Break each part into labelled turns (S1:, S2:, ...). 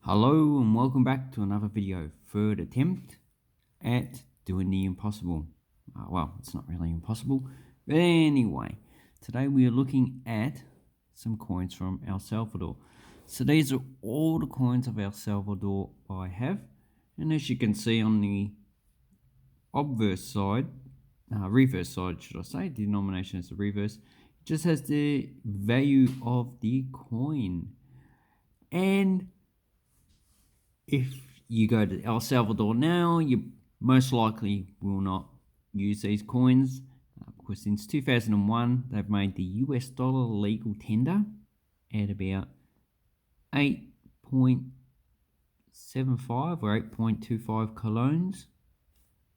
S1: Hello and welcome back to another video, third attempt at doing the impossible. Well, it's not really impossible, but anyway, today we are looking at some coins from El Salvador. So these are all the coins of El Salvador I have, and as you can see on the reverse side should I say, the denomination is the reverse, it just has the value of the coin. And if you go to El Salvador now, you most likely will not use these coins because since 2001 they've made the US dollar legal tender at about 8.75 or 8.25 colones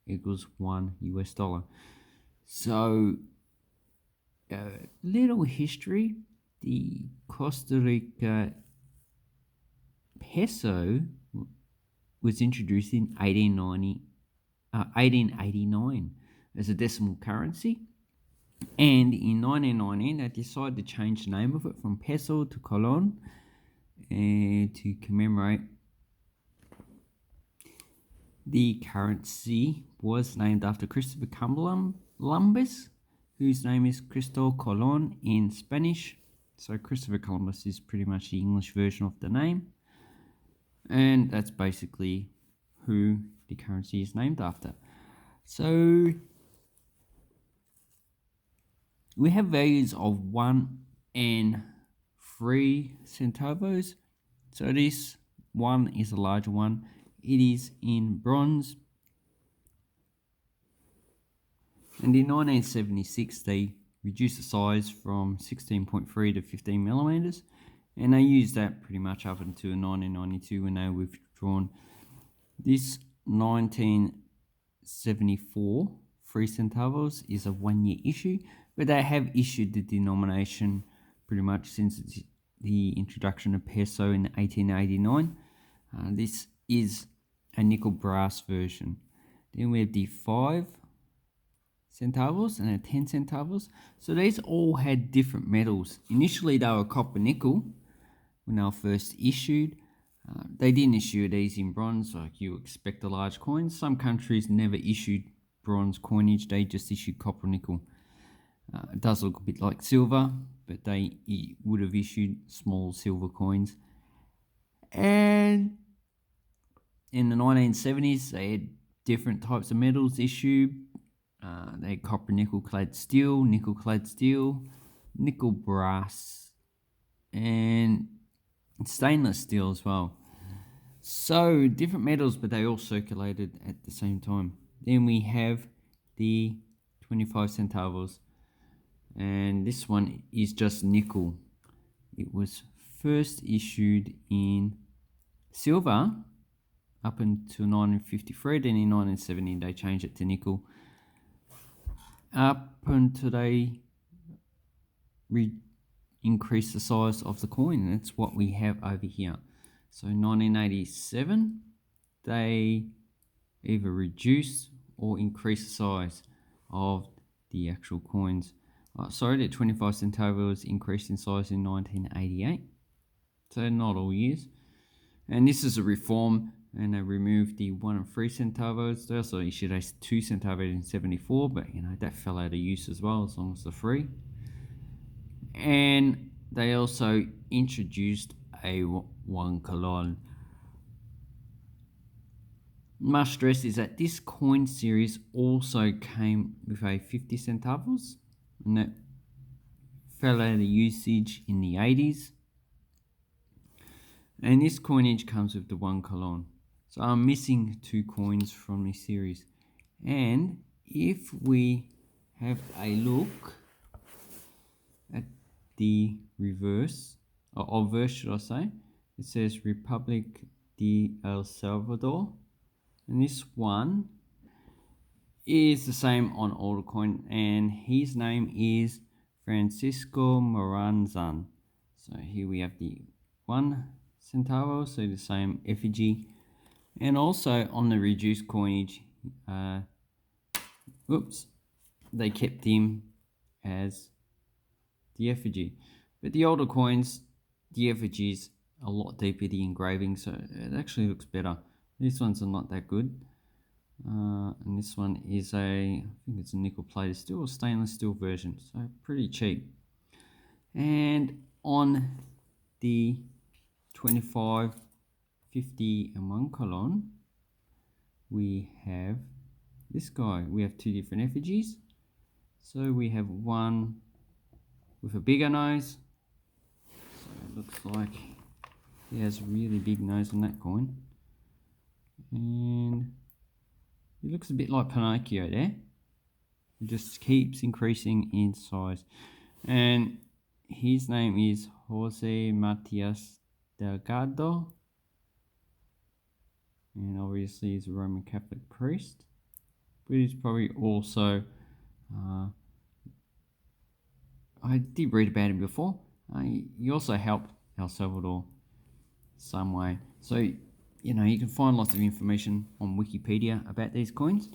S1: equals $1 US. So little history, the Costa Rica peso was introduced in 1889 as a decimal currency, and in 1919 they decided to change the name of it from peso to colon and to commemorate the currency was named after Christopher Columbus, whose name is Cristo Colon in Spanish. So Christopher Columbus is pretty much the English version of the name. And that's basically who the currency is named after. So we have values of 1 and 3 centavos. So this one is a larger one. It is in bronze. And in 1976, they reduced the size from 16.3 to 15 millimeters. And they used that pretty much up until 1992 when they were withdrawn. This 1974 3 centavos is a 1-year issue, but they have issued the denomination pretty much since the introduction of peso in 1889. This is a nickel brass version. Then we have the 5 centavos and a 10 centavos. So these all had different metals. Initially they were copper nickel when they were first issued. They didn't issue these in bronze like you expect a large coin. Some countries never issued bronze coinage, they just issued copper nickel. It does look a bit like silver, but they would have issued small silver coins. And in the 1970s they had different types of metals issued. They had copper nickel clad steel, nickel brass, and stainless steel as well. So different metals, but they all circulated at the same time. Then we have the 25 centavos, and this one is just nickel. It was first issued in silver up until 1953. Then in 1970 they changed it to nickel up until they increase the size of the coin. That's what we have over here. So 1987 they either reduced or increased the size of the actual coins. The 25 centavos increased in size in 1988, so not all years. And this is a reform, and they removed the 1 and 3 centavos. They also issued a 2 centavos in 74, but that fell out of use as well, as long as the 3. And they also introduced a 1 colon. Must stress is that this coin series also came with a 50 centavos, and that fell out of usage in the 80s. And this coinage comes with the 1 colon. So I'm missing 2 coins from this series. And if we have a look at the reverse, or obverse should I say, it says Republic de El Salvador, and this one is the same on all the coin, and his name is Francisco Moranzan. So here we have the 1 centavo, so the same effigy, and also on the reduced coinage, they kept him as the effigy. But the older coins, the effigies a lot deeper, the engraving, so it actually looks better. These ones are not that good. And this one is I think it's a nickel plated steel or stainless steel version, so pretty cheap. And on the 25, 50 and 1 colon, we have this guy. We have two different effigies. So we have one with a bigger nose. So it looks like he has a really big nose on that coin. And he looks a bit like Pinocchio there. It just keeps increasing in size. And his name is Jose Matias Delgado. And obviously he's a Roman Catholic priest. But he's probably also, I did read about him before. He also helped El Salvador some way. So, you know, you can find lots of information on Wikipedia about these coins.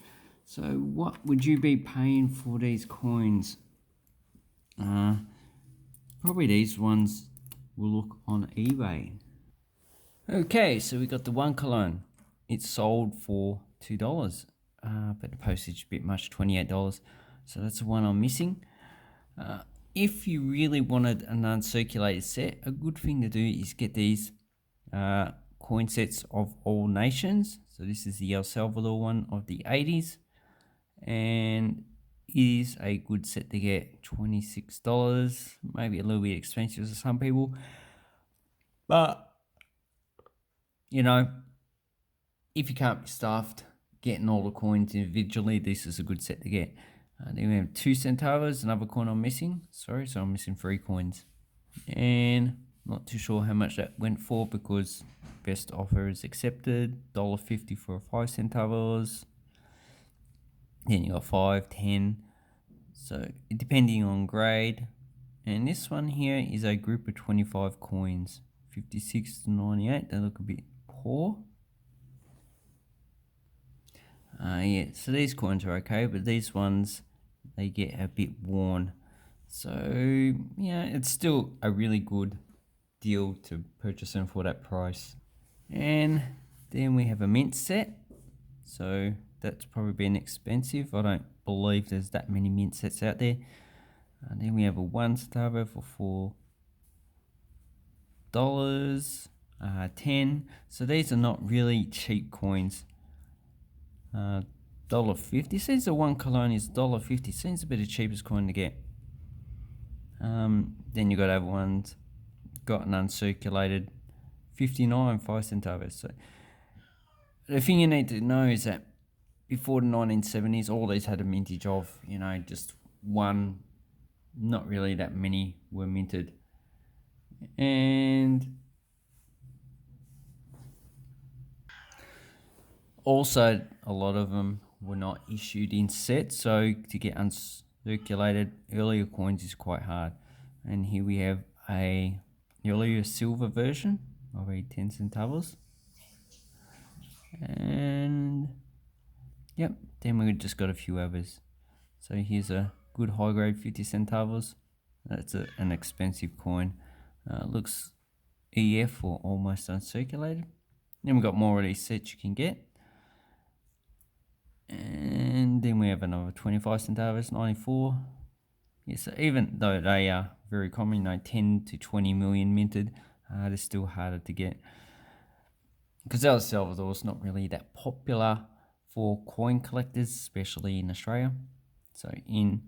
S1: So what would you be paying for these coins? Probably these ones will look on eBay. Okay, so we got the 1 cologne. It's sold for $2, but the postage a bit much, $28. So that's the one I'm missing. If you really wanted an uncirculated set, a good thing to do is get these coin sets of all nations. So this is the El Salvador one of the 80s, and it is a good set to get. $26, maybe a little bit expensive for some people, but you know, if you can't be stuffed getting all the coins individually, this is a good set to get. Then we have 2 centavos, another coin I'm missing. Sorry, so I'm missing 3 coins. And not too sure how much that went for because best offer is accepted. $1.50 for 5 centavos. Then you got 5, 10. So depending on grade. And this one here is a group of 25 coins. 56 to 98. They look a bit poor. Yeah, so these coins are okay, but these ones, they get a bit worn. So, yeah, it's still a really good deal to purchase them for that price. And then we have a mint set. So that's probably been expensive. I don't believe there's that many mint sets out there. And then we have a 1 centavo for $4, 10. So these are not really cheap coins. $1.50. Seems the 1 cologne is $1.50. Seems a bit the cheapest coin to get. Then you got other ones, got an uncirculated 59, 5 centavos. So the thing you need to know is that before the 1970s, all these had a mintage of, you know, just one, not really that many were minted. And also, a lot of them were not issued in sets, so to get uncirculated earlier coins is quite hard. And here we have a earlier silver version of a 10 centavos. And yep, then we just got a few others. So here's a good high grade 50 centavos. That's an expensive coin. Looks EF or almost uncirculated. Then we've got more of these sets you can get. And then we have another 25 centavos, 94. Yeah, so even though they are very common, you know, 10 to 20 million minted, they're still harder to get. Because El Salvador is not really that popular for coin collectors, especially in Australia. So in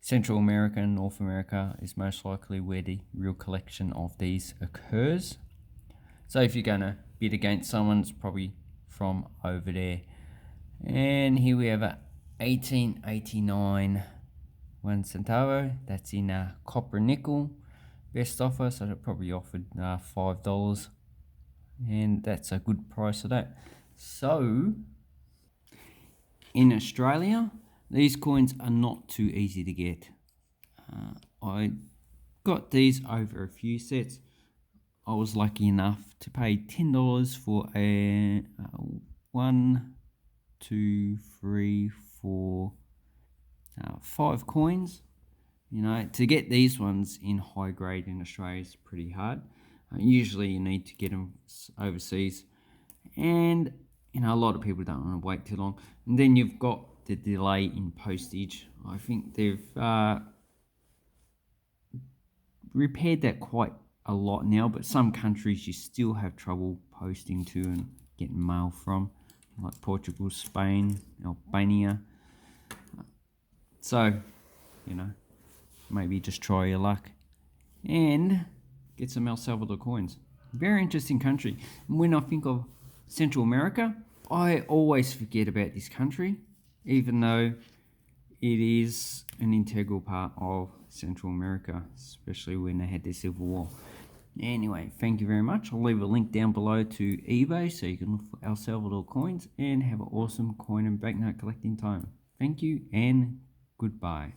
S1: Central America and North America is most likely where the real collection of these occurs. So if you're going to bid against someone, it's probably from over there. And here we have a 1889 1 centavo. That's in copper nickel. Best offer, so they probably offered $5. And that's a good price of that. So in Australia, these coins are not too easy to get. I got these over a few sets. I was lucky enough to pay $10 for a 1, 2, 3, 4, 5 coins. You know, to get these ones in high grade in Australia is pretty hard. Usually you need to get them overseas, and a lot of people don't want to wait too long. And then you've got the delay in postage. I think they've repaired that quite a lot now, but some countries you still have trouble posting to and getting mail from, like Portugal, Spain, Albania. So, maybe just try your luck and get some El Salvador coins. Very interesting country. And when I think of Central America, I always forget about this country, even though it is an integral part of Central America, especially when they had their civil war. Anyway, thank you very much. I'll leave a link down below to eBay so you can look for El Salvador coins and have an awesome coin and banknote collecting time. Thank you and goodbye.